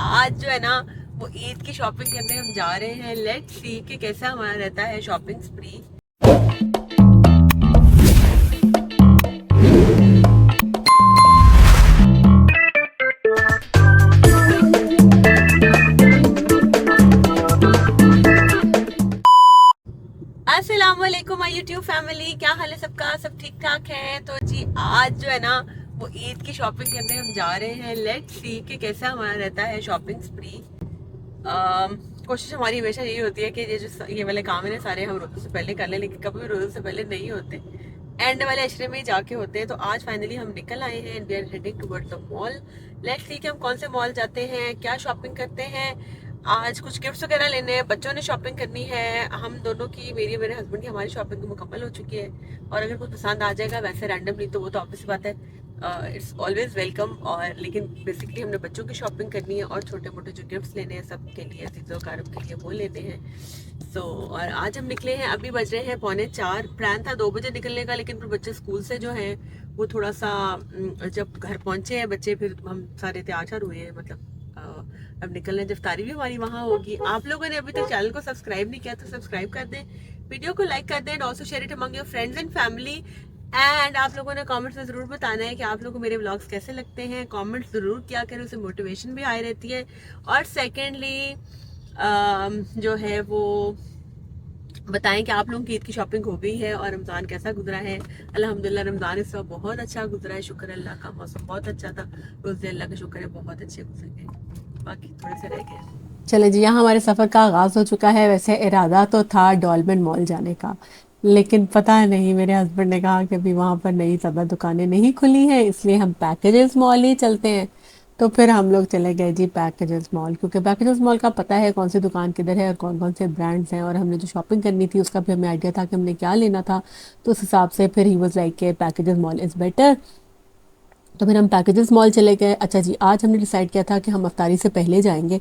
आज जो है ना वो ईद की शॉपिंग करने हम जा रहे हैं। लेट्स सी कि कैसा हमारा रहता है शॉपिंग स्प्री। अस्सलाम वालेकुम माय यूट्यूब फैमिली, क्या हाल है सबका? सब ठीक ठाक है? तो जी आज जो है ना वो ईद की शॉपिंग करने हम जा रहे हैं। लेट्स सी कि कैसा हमारा रहता है शॉपिंग स्प्री। कोशिश हमारी हमेशा यही होती है कि ये वाले काम है ना सारे हम रोज़ों से पहले कर लें, लेकिन कभी भी रोज़ों से पहले नहीं होते, एंड वाले अशरे में ही जाके होते हैं। तो आज फाइनली हम निकल आए हैं and we are heading toward the mall. Let's see कि हम कौन से मॉल जाते हैं, क्या शॉपिंग करते हैं। आज कुछ गिफ्ट्स वगैरह लेने हैं, बच्चों ने शॉपिंग करनी है, हम दोनों की, मेरी मेरे हस्बैंड की, हमारी शॉपिंग मुकम्मल हो चुकी है। और अगर कुछ पसंद आ जाएगा वैसे रैंडमली तो वो तो ऑब्वियस बात है, इट्स ऑलवेज वेलकम। और लेकिन बेसिकली हमने बच्चों की शॉपिंग करनी है और छोटे मोटे जो गिफ्ट्स लेने हैं सबके लिए, अजीज़ो कारब के लिए, वो लेने हैं। और आज हम निकले हैं, अभी बज रहे हैं 3:45। प्लान था 2 बजे निकलने का, लेकिन फिर बच्चे स्कूल से जो है वो थोड़ा सा जब घर पहुंचे हैं बच्चे, फिर हम सारे तैयार हुए हैं, मतलब अब निकलने। इफ्तारी भी हमारी वहाँ होगी। आप लोगों ने अभी तक चैनल को सब्सक्राइब नहीं किया तो सब्सक्राइब कर दें, वीडियो को लाइक कर दें and also share it among your friends and family. And आप लोगों ने कमेंट्स में ज़रूर बताना है कि आप लोगों को मेरे व्लॉग्स कैसे लगते हैं। कमेंट्स ज़रूर किया करें, उससे मोटिवेशन भी आई रहती है। और सेकेंडली जो है वो बताएं कि आप लोगों की ईद की शॉपिंग हो गई है और रमज़ान कैसा गुजरा है। अल्हम्दुलिल्लाह रमज़ान इस वक्त बहुत अच्छा गुजरा है, शुक्र अल्लाह का। मौसम बहुत अच्छा था, रोज़े अल्लाह का शुक्र है बहुत अच्छे गुजर गए, बाकी थोड़े से रह गए। चले जी, यहाँ हमारे सफ़र का आगाज़ हो चुका है। वैसे इरादा तो था डॉल्मेन मॉल जाने का, लेकिन पता नहीं मेरे हस्बैंड ने कहा कि अभी वहाँ पर नई ज़्यादा दुकानें नहीं खुली हैं, इसलिए हम पैकेजेस मॉल ही चलते हैं। तो फिर हम लोग चले गए जी पैकेजेस मॉल, क्योंकि पैकेजेस मॉल का पता है कौन सी दुकान किधर है और कौन कौन से ब्रांड्स हैं, और हमने जो शॉपिंग करनी थी उसका भी हमें आइडिया था कि हमने क्या लेना था। तो उस हिसाब से फिर ही वॉज लाइक के पैकेजेस मॉल इज़ बेटर। तो फिर हम पैकेजेस मॉल चले गए। अच्छा जी, आज हमने डिसाइड किया था कि हम अफ्तारी से पहले जाएंगे।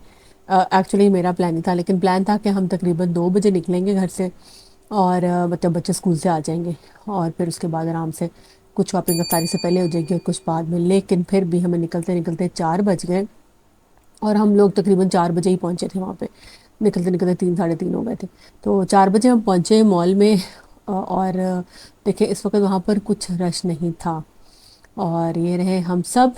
एक्चुअली मेरा प्लान नहीं था, लेकिन प्लान था कि हम तकरीबन 2 बजे निकलेंगे घर से, और मतलब बच्चे स्कूल से आ जाएंगे, और फिर उसके बाद आराम से कुछ शॉपिंग अफ्तारी से पहले हो जाएगी और कुछ बाद में। लेकिन फिर भी हमें निकलते निकलते 4 बज गए, और हम लोग तकरीबन 4 बजे ही पहुंचे थे वहाँ पे। निकलते निकलते 3 साढ़े 3 हो गए थे। तो 4 बजे हम पहुंचे मॉल में, और देखिए इस वक्त वहाँ पर कुछ रश नहीं था। और ये रहे हम सब।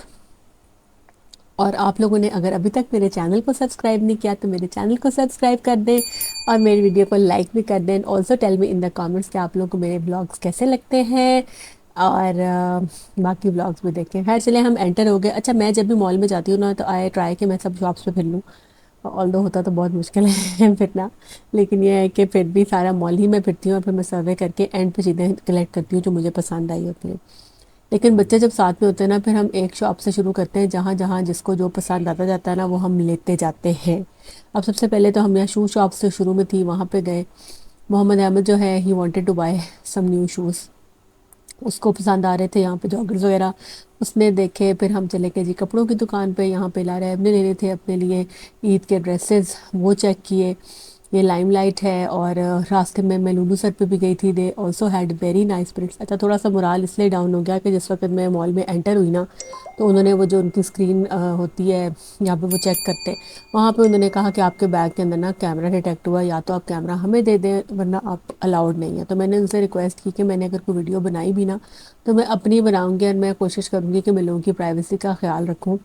और आप लोगों ने अगर अभी तक मेरे चैनल को सब्सक्राइब नहीं किया तो मेरे चैनल को सब्सक्राइब कर दें, और मेरी वीडियो को लाइक भी कर दें। Also tell me in the comments कि आप लोगों को मेरे ब्लॉग्स कैसे लगते हैं, और बाकी ब्लॉग्स भी देखें। खैर चले, हम एंटर हो गए। अच्छा, मैं जब भी मॉल में जाती हूँ ना तो आई ट्राई कि मैं सब शॉप्स पे फिर लूँ, ऑल्दो होता तो बहुत मुश्किल है फिरना, लेकिन ये है कि फिर भी सारा मॉल ही मैं फिरती हूँ, और फिर मैं सर्वे करके एंड पे चीज़ें कलेक्ट करती हूँ जो मुझे पसंद आई होती हैं। लेकिन बच्चे जब साथ में होते हैं ना, फिर हम एक शॉप से शुरू करते हैं, जहाँ जहाँ जिसको जो पसंद आता जाता है ना वो हम लेते जाते हैं। अब सबसे पहले तो हम यहाँ शू शॉप से शुरू में थी, वहाँ पे गए। मोहम्मद अहमद जो है ही wanted to buy some new shoes, उसको पसंद आ रहे थे यहाँ पे जॉगर्स वगैरह, उसने देखे। फिर हम चले गए जी कपड़ों की दुकान पे, यहाँ पे लारा ने लेने थे अपने लिए ईद के ड्रेसेस, वो चेक किए। ये लाइमलाइट है, और रास्ते में मैं लुलू सर पे भी गई थी। They also had very nice prints. अच्छा, थोड़ा सा मोराल इसलिए डाउन हो गया कि जिस वक्त मैं मॉल में एंटर हुई ना, तो उन्होंने वो जो उनकी स्क्रीन होती है यहाँ पे वो चेक करते, वहाँ पे उन्होंने कहा कि आपके बैग के अंदर ना कैमरा डिटेक्ट हुआ, या तो आप कैमरा हमें दे दें वरना आप अलाउड नहीं है। तो मैंने उनसे रिक्वेस्ट की कि मैंने अगर कोई वीडियो बनाई भी ना तो मैं अपनी बनाऊँगी, और मैं कोशिश करूँगी कि मैं लोगों की प्राइवेसी का ख्याल रखूँ।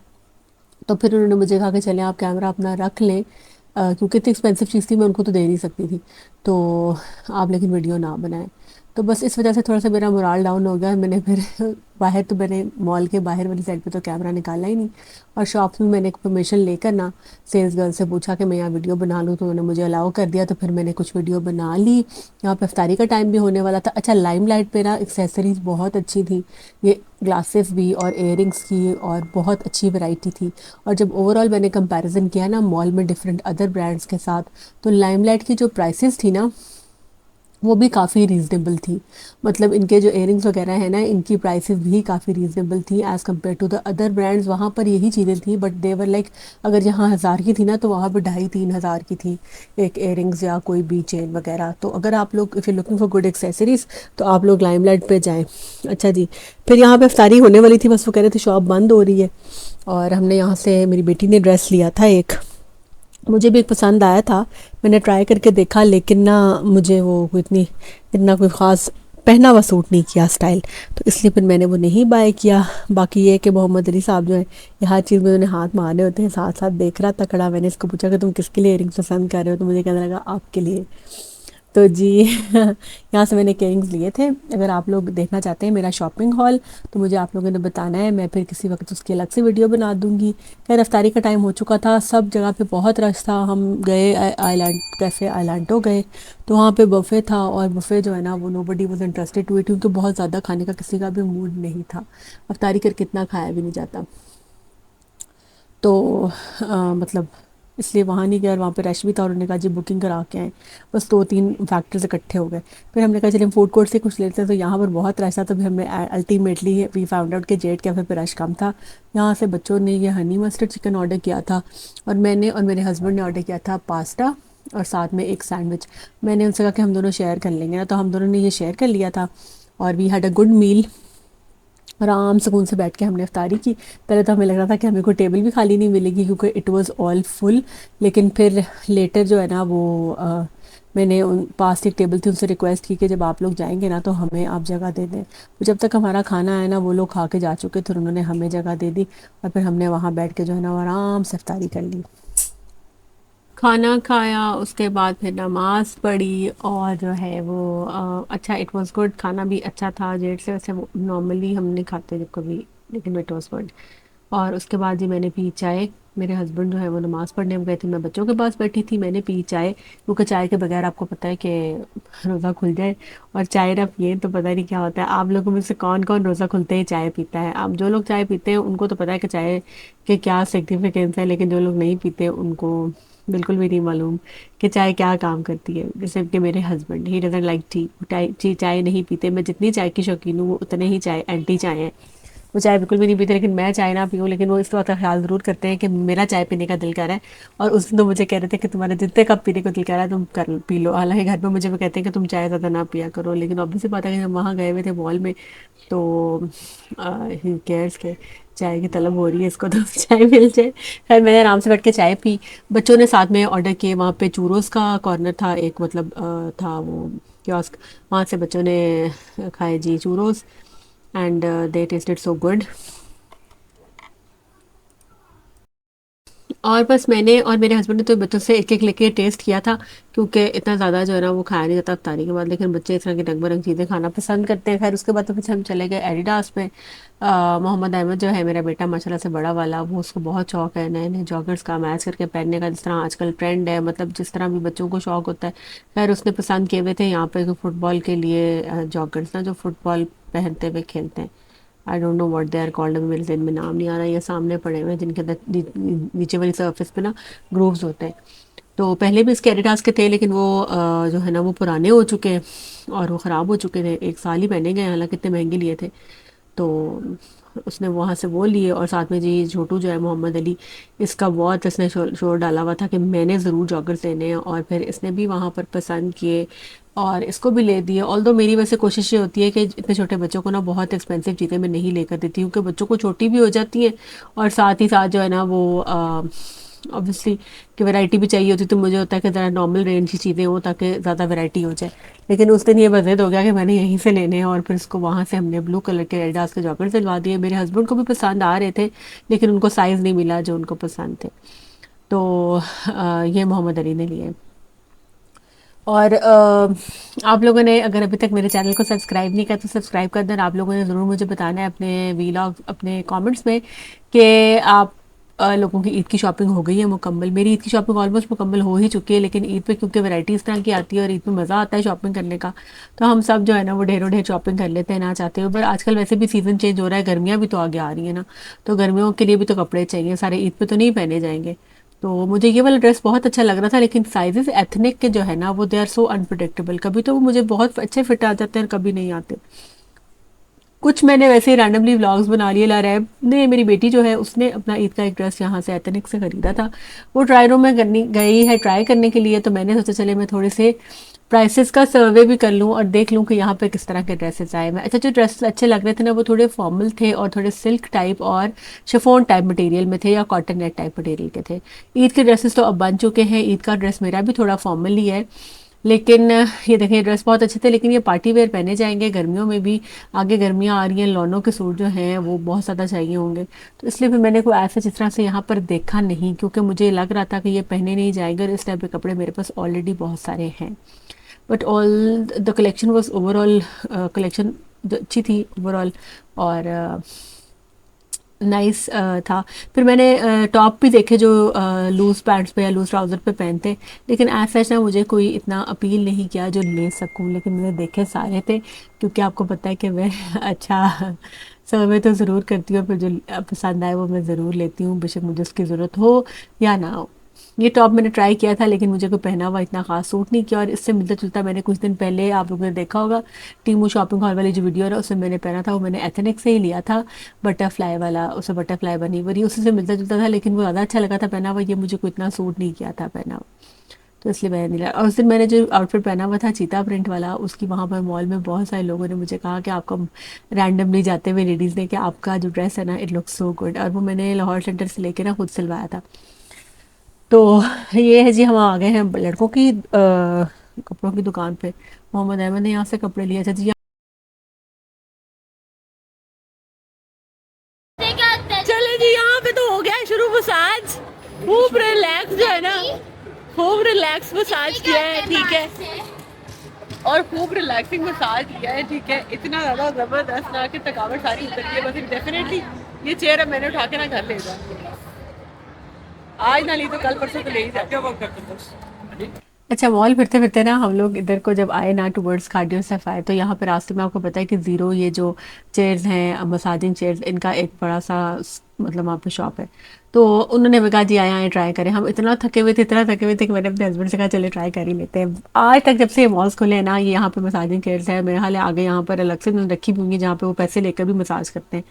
तो फिर उन्होंने मुझे कहा कि चलें आप कैमरा अपना रख लें, क्योंकि इतनी एक्सपेंसिव चीज़ थी, मैं उनको तो दे नहीं सकती थी, तो आप लेकिन वीडियो ना बनाएं। तो बस इस वजह से थोड़ा सा मेरा मोराल डाउन हो गया। मैंने फिर बाहर, तो मैंने मॉल के बाहर वाली साइड पे तो कैमरा निकाला ही नहीं, और शॉप्स में मैंने परमिशन लेकर ना सेल्स गर्ल से पूछा कि मैं यहाँ वीडियो बना लूँ, तो उन्होंने मुझे अलाउ कर दिया। तो फिर मैंने कुछ वीडियो बना ली। यहाँ पे इफ्तारी का टाइम भी होने वाला था। अच्छा, लाइमलाइट पे ना एक्सेसरीज बहुत अच्छी थी, ये ग्लासेस भी और इयरिंग्स की, और बहुत अच्छी वैरायटी थी। और जब ओवरऑल मैंने कंपैरिजन किया ना मॉल में डिफरेंट अदर ब्रांड्स के साथ, तो लाइमलाइट की जो प्राइसेस थी ना वो भी काफ़ी रीज़नेबल थी। मतलब इनके जो इयररिंग्स वगैरह हैं ना, इनकी प्राइसेस भी काफ़ी रीज़नेबल थी as compare to the other brands. वहाँ पर यही चीज़ें थी, बट देवर लाइक अगर यहाँ 1000 की थी ना, तो वहाँ पर 2,500-3,000 की थी एक इयररिंग्स या कोई भी चेन वगैरह। तो अगर आप लोग if you looking for good accessories तो आप लोग लाइमलाइट पे जाएँ। अच्छा जी, फिर यहाँ पे इफ्तारी होने वाली थी, बस वो कह रहे थे शॉप बंद हो रही है, और हमने यहाँ से मेरी बेटी ने ड्रेस लिया था एक। मुझे भी एक पसंद आया था, मैंने ट्राई करके देखा, लेकिन ना मुझे वो कोई इतना कोई ख़ास पहना हुआ सूट नहीं किया स्टाइल, तो इसलिए फिर मैंने वो नहीं बाय किया। बाकी ये है कि मोहम्मद अली साहब जो है, ये हर चीज़ में उन्हें हाथ मारने होते हैं, साथ साथ देख रहा था खड़ा। मैंने इसको पूछा कि तुम किसके लिए इयरिंग्स पसंद कर रहे हो, तो मुझे कहने लगा आपके लिए। तो जी यहाँ से मैंने इयरिंग्स लिए थे। अगर आप लोग देखना चाहते हैं मेरा शॉपिंग हॉल, तो मुझे आप लोगों ने बताना है, मैं फिर किसी वक्त उसकी अलग से वीडियो बना दूंगी। खैर अफ्तारी का टाइम हो चुका था, सब जगह पे बहुत रश था। हम गए आइलैंड कैफ़े आइलैंडो गए, तो वहाँ पे बफ़े था, और बफ़े जो है ना वो nobody was interested to it, क्योंकि बहुत ज़्यादा खाने का किसी का भी मूड नहीं था। अफ्तारी करके इतना खाया भी नहीं जाता, तो मतलब इसलिए वहाँ नहीं गए, और वहाँ पे रश भी था, और उन्होंने कहा जी बुकिंग करा के आएँ। बस 2-3 फैक्टर्स इकट्ठे हो गए। फिर हमने कहा चलिए हम फूड कोर्ट से कुछ लेते हैं, तो यहाँ पर बहुत रश था, तो फिर हमने अल्टीमेटली वी फाउंड आउट कि जेड कैफ़े पे रश कम था। यहाँ से बच्चों ने ये हनी मस्टर्ड चिकन ऑर्डर किया था, और मैंने और मेरे हस्बैंड ने ऑर्डर किया था पास्ता, और साथ में एक सैंडविच। मैंने उनसे कहा कि हम दोनों शेयर कर लेंगे ना, तो हम दोनों ने ये शेयर कर लिया था, और we had a good meal. आराम सुकून से बैठ के हमने इफ्तारी की। पहले तो हमें लग रहा था कि हमें कोई टेबल भी खाली नहीं मिलेगी, क्योंकि इट वाज़ ऑल फुल। लेकिन फिर लेटर जो है ना वो मैंने उन पास एक टेबल थी, उनसे रिक्वेस्ट की कि जब आप लोग जाएंगे ना तो हमें आप जगह दे दें। तो जब तक हमारा खाना आया ना, वो लोग खा के जा चुके थे, उन्होंने हमें जगह दे दी, और फिर हमने वहाँ बैठ के जो है ना वो आराम से इफ्तारी कर ली। खाना खाया, उसके बाद फिर नमाज पढ़ी, और जो है वो अच्छा, इट वाज गुड। खाना भी अच्छा था, जेड से वैसे नॉर्मली हम नहीं खाते जब कभी, लेकिन इट वाज गुड। और उसके बाद जी मैंने पी चाय। मेरे हस्बैंड जो है वो नमाज़ पढ़ने गए थे, मैं बच्चों के पास बैठी थी, मैंने पी चाय, क्योंकि चाय के बगैर आपको पता है कि रोज़ा खुल जाए, और चाय ना पिए तो पता नहीं क्या होता है। आप लोगों में से कौन कौन रोज़ा खुलते ही चाय पीता है? आप जो लोग चाय पीते हैं उनको तो पता है कि चाय के क्या सिग्निफिकेंस है, लेकिन जो लोग नहीं पीते उनको बिल्कुल भी नहीं मालूम कि चाय क्या काम करती है। जैसे कि मेरे husband, he doesn't like T, चाय नहीं पीते। मैं जितनी चाय की शौकीन हूँ वो उतने ही चाय एंटी चाय है। वो चाय बिल्कुल भी नहीं पीते, लेकिन मैं चाय ना पीऊँ, लेकिन वो इस बात का ख्याल ज़रूर करते हैं कि मेरा चाय पीने का दिल कर रहा है। और उस दिन तो मुझे कह रहे थे कि तुम्हारे जितने कप पीने को दिल कर रहा है तुम कर पी लो। हालांकि घर पे मुझे वो कहते हैं कि तुम चाय ज़्यादा ना पिया करो, लेकिन ऑब्वियसली बात है कि हम वहाँ गए हुए थे मॉल में, तो ही केयर्स के चाय की तलब हो रही है इसको, तो चाय मिल जाए। खैर मैंने आराम से बैठ के चाय पी। बच्चों ने साथ में ऑर्डर किए, वहाँ पे चूरोस का कॉर्नर था एक, मतलब था वो कियोस्क, वहाँ से बच्चों ने खाए जी churros, and they tasted so good. और बस मैंने और मेरे हस्बैंड ने तो बच्चों से एक एक लेके टेस्ट किया था, क्योंकि इतना ज़्यादा जो है ना वो खाया नहीं जाता इफ्तारी के बाद, लेकिन बच्चे इस तरह की रंग बिरंग चीज़ें खाना पसंद करते हैं। खैर उसके बाद तो फिर हम चले गए एडिडास पे। मोहम्मद अहमद जो है मेरा बेटा, माशाल्लाह से बड़ा वाला, वो उसको बहुत शौक है नए नए जॉगर्स का मैच करके पहनने का, जिस तरह आजकल ट्रेंड है, मतलब जिस तरह भी बच्चों को शौक होता है। खैर उसने पसंद किए हुए थे यहाँ पे फुटबॉल के लिए जॉगर्स ना, जो फुटबॉल पहनते हुए खेलते हैं। I don't know what they are called, अभी मेरे ज़हन में नाम नहीं आ रहा। ये सामने पड़े हुए हैं जिनके अंदर नीचे वाली सरफेस पे ना ग्रूव्स होते हैं। तो पहले भी इसके एडिडास के थे, लेकिन वो जो है ना वो पुराने हो चुके हैं, और वो ख़राब हो चुके थे। 1 साल ही पहने गए, हालांकि इतने महंगे लिए थे। तो उसने वहाँ से वो लिए, और साथ में जी छोटू जो है मोहम्मद अली, इसका बहुत इसने शोर डाला हुआ था कि मैंने ज़रूर जॉगर्स लेने हैं, और फिर इसने भी वहाँ पर पसंद किए और इसको भी ले दिए। ऑल्दो मेरी वैसे कोशिश ये होती है कि इतने छोटे बच्चों को ना बहुत एक्सपेंसिव चीज़ें मैं नहीं लेकर देती हूँ, क्योंकि बच्चों को छोटी भी हो जाती हैं, और साथ ही साथ जो है ना वो ऑब्वियसली कि वैरायटी भी चाहिए होती, तो मुझे होता है कि ज़रा नॉर्मल रेंज की चीज़ें हो ताकि ज़्यादा वैरायटी हो जाए। लेकिन उस दिन ये बज़ेद हो गया कि मैंने यहीं से लेने हैं, और फिर इसको वहाँ से हमने ब्लू कलर के एडिडास के जॉकेट दिलवा दिए। मेरे हस्बैंड को भी पसंद आ रहे थे, लेकिन उनको साइज़ नहीं मिला जो उनको पसंद थे, तो ये मोहम्मद अली ने लिए। और आप लोगों ने अगर अभी तक मेरे चैनल को सब्सक्राइब नहीं किया तो सब्सक्राइब कर देना। आप लोगों ने ज़रूर मुझे बताना है अपने वीलॉग, अपने कमेंट्स में, कि आप लोगों की ईद की शॉपिंग हो गई है मुकम्मल। मेरी ईद की शॉपिंग ऑलमोस्ट मुकम्मल हो ही चुकी है, लेकिन ईद पे क्योंकि वैरायटी इस तरह की आती है और ईद में मज़ा आता है शॉपिंग करने का, तो हम सब जो है ना वो ढेरों ढेर शॉपिंग कर लेते हैं ना चाहते हो। पर आजकल वैसे भी सीज़न चेंज हो रहा है, गर्मियाँ भी तो आगे आ रही हैं ना, तो गर्मियों के लिए भी तो कपड़े चाहिए सारे, ईद पे तो नहीं पहने जाएंगे। तो मुझे ये वाला ड्रेस बहुत अच्छा लग रहा था, लेकिन साइजेस एथनिक के जो है ना वो दे आर सो अनप्रडिक्टेबल, कभी तो वो मुझे बहुत अच्छे फिट आ जाते हैं, कभी नहीं आते। कुछ मैंने वैसे ही रैंडमली व्लॉग्स बना लिए। लारैब ने, मेरी बेटी जो है, उसने अपना ईद का एक ड्रेस यहाँ से एथनिक से ख़रीदा था, वो ट्राई रूम में करनी गई है ट्राई करने के लिए, तो मैंने सोचा चले मैं थोड़े से प्राइसेस का सर्वे भी कर लूँ और देख लूँ कि यहाँ पे किस तरह के ड्रेसेस आए। मैं अच्छा, जो ड्रेसेस अच्छे लग रहे थे ना वो थोड़े फॉर्मल थे और थोड़े सिल्क टाइप और शिफॉन टाइप मटेरियल में थे या कॉटन नेट टाइप मटेरियल के थे। ईद के ड्रेसेस तो अब बन चुके हैं, ईद का ड्रेस मेरा भी थोड़ा फॉर्मल ही है, लेकिन ये देखें ड्रेस बहुत अच्छे थे, लेकिन ये पार्टी वेयर पहने जाएंगे गर्मियों में भी। आगे गर्मियाँ आ रही हैं, लॉनों के सूट जो हैं वो बहुत ज़्यादा चाहिए होंगे, तो इसलिए फिर मैंने कोई ऐसा जिस तरह से यहाँ पर देखा नहीं, क्योंकि मुझे लग रहा था कि ये पहने नहीं जाएंगे और इस टाइप के कपड़े मेरे पास ऑलरेडी बहुत सारे हैं। But all the collection was overall, collection अच्छी थी ओवरऑल, और नाइस था। फिर मैंने टॉप भी देखे जो लूज़ पैंट्स पे या लूज़ ट्राउज़र पे पहनते, लेकिन एज सच ना मुझे कोई इतना अपील नहीं किया जो ले सकूं, लेकिन मैंने देखे सारे थे, क्योंकि आपको पता है कि मैं अच्छा सर्वे तो ज़रूर करती हूँ, फिर जो पसंद आए वो मैं ज़रूर लेती हूँ, बेशक मुझे उसकी ज़रूरत हो या ना हो। ये टॉप मैंने ट्राई किया था, लेकिन मुझे कोई पहना हुआ इतना खास सूट नहीं किया, और इससे मिलता जुलता मैंने कुछ दिन पहले, आप लोगों ने देखा होगा टीमू शॉपिंग हॉल वाली जो वीडियो है उसमें मैंने पहना था, वो मैंने एथनिक से ही लिया था, बटरफ्लाई वाला, उससे बटरफ्लाई बनी हुई उसी से मिलता जुलता था, लेकिन वो ज़्यादा अच्छा लगा था पहना हुआ, ये मुझे कोई इतना सूट नहीं किया था पहना हुआ, तो इसलिए मैंने नहीं लिया। और उस दिन मैंने जो आउटफिट पहना हुआ था चीता प्रिंट वाला, उसकी वहाँ पर मॉल में बहुत सारे लोगों ने मुझे कहा कि आपका, रैंडमली जाते हुए लेडीज़ ने, कि आपका जो ड्रेस है ना इट लुक्स सो गुड, और वो मैंने लाहौर सेंटर से लेके ना खुद सिलवाया था। तो ये है जी, हम आ गए हैं लड़कों की कपड़ों की दुकान पे। मोहम्मद अहमद ने यहाँ से कपड़े लिए। अच्छा जी, चले जी, यहाँ पे तो हो गया है शुरू मसाज, खूब रिलैक्स जो है ना, खूब रिलैक्स मसाज किया है, ठीक है, और खूब रिलैक्सिंग मसाज किया है, ठीक है, इतना ज़्यादा ज़बरदस्त ना कि थकावट सारी उतर गई है, बस डेफिनेटली ये चेयर अब मैंने उठा के ना घर ले जाऊँ, आज ना ली तो कल परसों तो ले ही जाते। अच्छा, मॉल फिरते फिरते ना हम लोग इधर को जब आए ना टूवर्ड्स कार्डियो सेफ आए, तो यहाँ पे रास्ते में आपको पता है कि ज़ीरो ये जो चेयर्स हैं मसाजिंग चेयर्स, इनका एक बड़ा सा मतलब वहाँ पे शॉप है, तो उन्होंने भी कहा जी आए आए ट्राई करें। हम इतना थके हुए थे, इतना थके हुए थे कि मैंने अपने हस्बैंड से कहा चले ट्राई कर ही लेते हैं। आज तक जब से ये मॉल्स खुले हैं ना, ये यहाँ पे मसाजिंग चेयर्स है, मेरे हाल है आगे यहाँ पर अलग से उन्होंने रखी भी होंगी जहाँ पे वो पैसे लेकर भी मसाज करते हैं।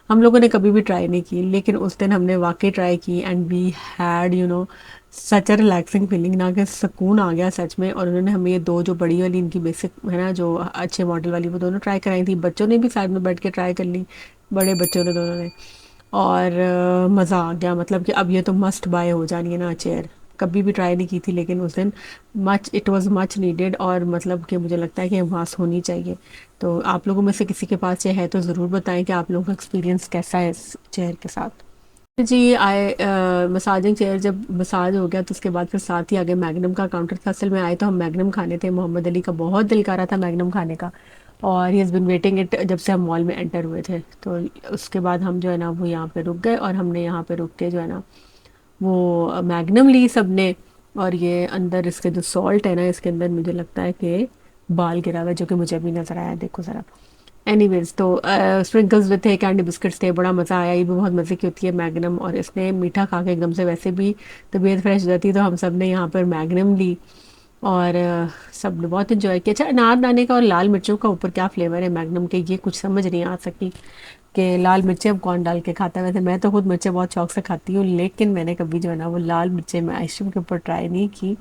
हम लोगों ने कभी भी ट्राई नहीं की, लेकिन उस दिन हमने वाकई ट्राई की, and we had such a relaxing feeling ना, कि सुकून आ गया सच में। और उन्होंने हमें ये दो जो बड़ी वाली इनकी बेसिक है ना जो अच्छे मॉडल वाली, वो दोनों ट्राई कराई थी, बच्चों ने भी साइड में बैठ के ट्राई कर ली, बड़े बच्चों ने, दोनों ने, और मज़ा आ गया। मतलब कि अब ये तो मस्ट बाय हो जानी है ना चेयर, कभी भी ट्राई नहीं की थी, लेकिन उस दिन much it was much needed, और मतलब कि मुझे लगता है कि पास होनी चाहिए। तो आप लोगों में से किसी के पास ये है तो ज़रूर बताएं कि आप लोगों का एक्सपीरियंस कैसा है इस चेयर के साथ। जी आए, मसाजिंग चेयर जब मसाज हो गया तो उसके बाद फिर साथ ही आगे मैग्नम का काउंटर था। असल में आए तो हम मैग्नम खाने थे, मोहम्मद अली का बहुत दिल कर रहा था मैग्नम खाने का, और he has been waiting it जब से हम मॉल में एंटर हुए थे। तो उसके बाद हम जो है ना वो यहाँ पे रुक गए, और हमने यहाँ पे रुक के जो है ना वो मैग्नम ली सब ने। और ये अंदर इसके जो सॉल्ट है ना, इसके अंदर मुझे लगता है कि बाल गिरा हुआ है, जो कि मुझे भी नज़र आया, देखो ज़रा। एनीवेज, तो स्प्रिंकल्स भी थे, कैंडी बिस्किट्स थे, बड़ा मज़ा आया। ये भी बहुत मज़े की होती है मैग्नम, और इसने मीठा खा के एकदम से वैसे भी तबीयत फ्रेश हो जाती है, तो हम सब ने यहाँ पर मैग्नम ली, और सब ने बहुत इन्जॉय किया। अच्छा, अनारदाने का और लाल मिर्चों का ऊपर क्या फ्लेवर है मैग्नम के, ये कुछ समझ नहीं आ सकी कि लाल मिर्चें अब कौन डाल के खाता है। वैसे मैं तो खुद मिर्चें बहुत शौक से खाती हूँ, लेकिन मैंने कभी जो है ना वो लाल मिर्चें मैं आइसक्रीम के ऊपर ट्राई नहीं की,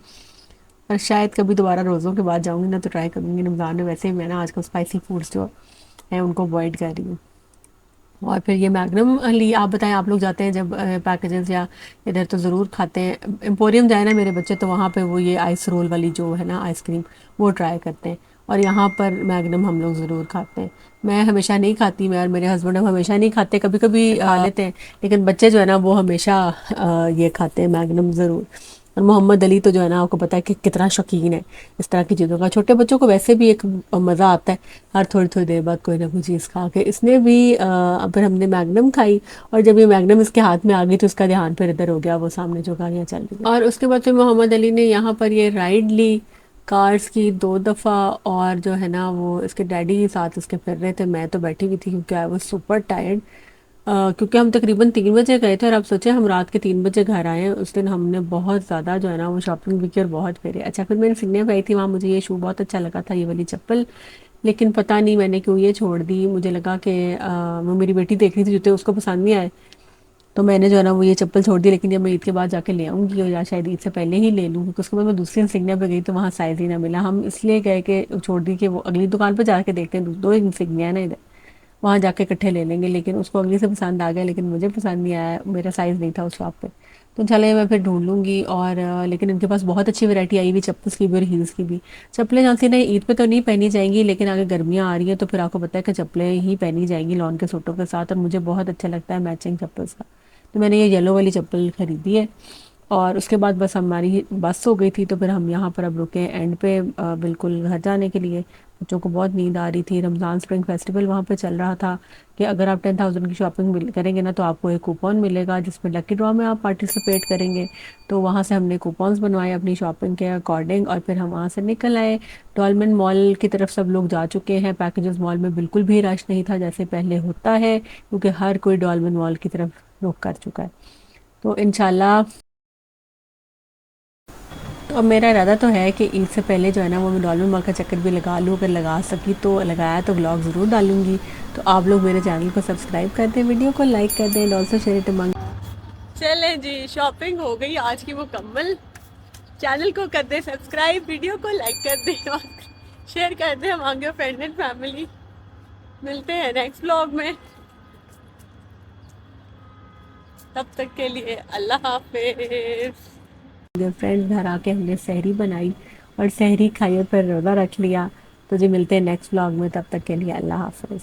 और शायद कभी दोबारा रोज़ों के बाद जाऊँगी ना तो ट्राई करूँगी। रमज़ान में वैसे ही मैं ना आजकल स्पाइसी फूड्स जो है उनको अवॉइड कर रही हूँ। और फिर ये मैग्नम ली। आप बताएं, आप लोग जाते हैं जब पैकेजेस या इधर तो ज़रूर खाते हैं। एम्पोरियम जाए ना मेरे बच्चे तो वहाँ पे वो ये आइस रोल वाली जो है ना आइसक्रीम, वो ट्राई करते हैं, और यहाँ पर मैग्नम हम लोग ज़रूर खाते हैं। मैं हमेशा नहीं खाती, मैं और मेरे हस्बैंड हम हमेशा नहीं खाते, कभी कभी खा लेते हैं, लेकिन बच्चे जो है ना वो हमेशा ये खाते हैं मैग्नम ज़रूर। और मोहम्मद अली तो जो है ना आपको पता है कि कितना शौकीन है इस तरह की चीज़ों का। छोटे बच्चों को वैसे भी एक मज़ा आता है हर थोड़ी थोड़ी देर बाद कोई ना कोई चीज़ खा के। इसने भी फिर हमने मैग्नम खाई, और जब ये मैग्नम इसके हाथ में आ गई तो उसका ध्यान फिर इधर हो गया, वो सामने जो गाड़ियाँ चल रही हैं। और उसके बाद फिर मोहम्मद अली ने यहाँ पर ये राइड ली कार्स की 2 दफ़ा, और जो है ना वो इसके डैडी साथ उसके फिर रहे थे, मैं तो बैठी हुई थी क्योंकि आई वाज सुपर टायर्ड। क्योंकि हम तकरीबन 3 बजे गए थे और आप सोचे हम रात के 3 बजे घर आए हैं। उस दिन हमने बहुत ज़्यादा जो है ना वो शॉपिंग भी की और बहुत फेरे। अच्छा, फिर मैंने सिग्ने पे आई थी, वहाँ मुझे ये शू बहुत अच्छा लगा था, ये वाली चप्पल। लेकिन पता नहीं मैंने क्यों ये छोड़ दी। मुझे लगा कि वो मेरी बेटी देख रही थी जूते, उसको पसंद नहीं आए, तो मैंने जो है ना वो ये चप्पल छोड़ दी। लेकिन जब मैं ईद के बाद जाके ले आऊँगी और या शायद ईद से पहले ही ले लूँ, क्योंकि उसके बाद मैं दूसरी इंसिग्निया पे गई तो वहाँ साइज़ ही ना मिला। हम इसलिए गए कि छोड़ दी कि वो अगली दुकान पे जाके देखते हैं, दो इंसिग्निया है ना इधर, वहाँ जाके इकट्ठे ले लेंगे। लेकिन उसको अगली से पसंद आ गया, लेकिन मुझे पसंद नहीं आया, मेरा साइज़ नहीं था उस शॉप पे। तो चले मैं फिर ढूंढ लूँगी। और लेकिन इनके पास बहुत अच्छी वैरायटी आई हुई चप्पल्स की भी और हील्स की भी। चप्पलें जहाँ से नहीं ईद पे तो नहीं पहनी जाएंगी, लेकिन आगे गर्मियाँ आ रही हैं तो फिर आपको पता है कि चप्पलें ही पहनी जाएंगी लॉन के सूटों के साथ, और मुझे बहुत अच्छा लगता है मैचिंग चप्पल्स का। तो मैंने ये येलो वाली चप्पल खरीदी है। और उसके बाद बस हमारी बस हो गई थी, तो फिर हम यहाँ पर अब रुके एंड पे बिल्कुल घर जाने के लिए। बच्चों को बहुत नींद आ रही थी। रमज़ान स्प्रिंग फेस्टिवल वहाँ पे चल रहा था कि अगर आप 10,000 की शॉपिंग करेंगे ना तो आपको एक कूपन मिलेगा जिसमें लकी ड्रॉ में आप पार्टिसिपेट करेंगे। तो वहाँ से हमने कूपन्स बनवाए अपनी शॉपिंग के अकॉर्डिंग और फिर हम वहाँ से निकल आए। डॉलमेन मॉल की तरफ सब लोग जा चुके हैं। पैकेजेस मॉल में बिल्कुल भी रश नहीं था जैसे पहले होता है, क्योंकि हर कोई डॉलमेन मॉल की तरफ रुख कर चुका है। तो इंशाल्लाह तो अब मेरा इरादा तो है कि ईद से पहले जो है ना वो मैं डॉल्फिन मॉल का चक्कर भी लगा लूँ। अगर लगा सकी तो लगाया तो व्लॉग ज़रूर डालूंगी। तो आप लोग मेरे चैनल को सब्सक्राइब कर दें, वीडियो को लाइक कर दें and also share it among. चलें जी, शॉपिंग हो गई आज की मुकम्मल। चैनल को कर दे सब्सक्राइब, वीडियो को लाइक कर दे और शेयर कर दे हमारे फ्रेंड एंड फैमिली। मिलते हैं नेक्स्ट व्लॉग में, तब तक के लिए अल्लाह हाफिज। फ्रेंड्स घर आके हमने सहरी बनाई और सहरी खाई और फिर रोज़ा रख लिया। तो जी मिलते हैं नेक्स्ट व्लॉग में, तब तक के लिए अल्लाह हाफिज़।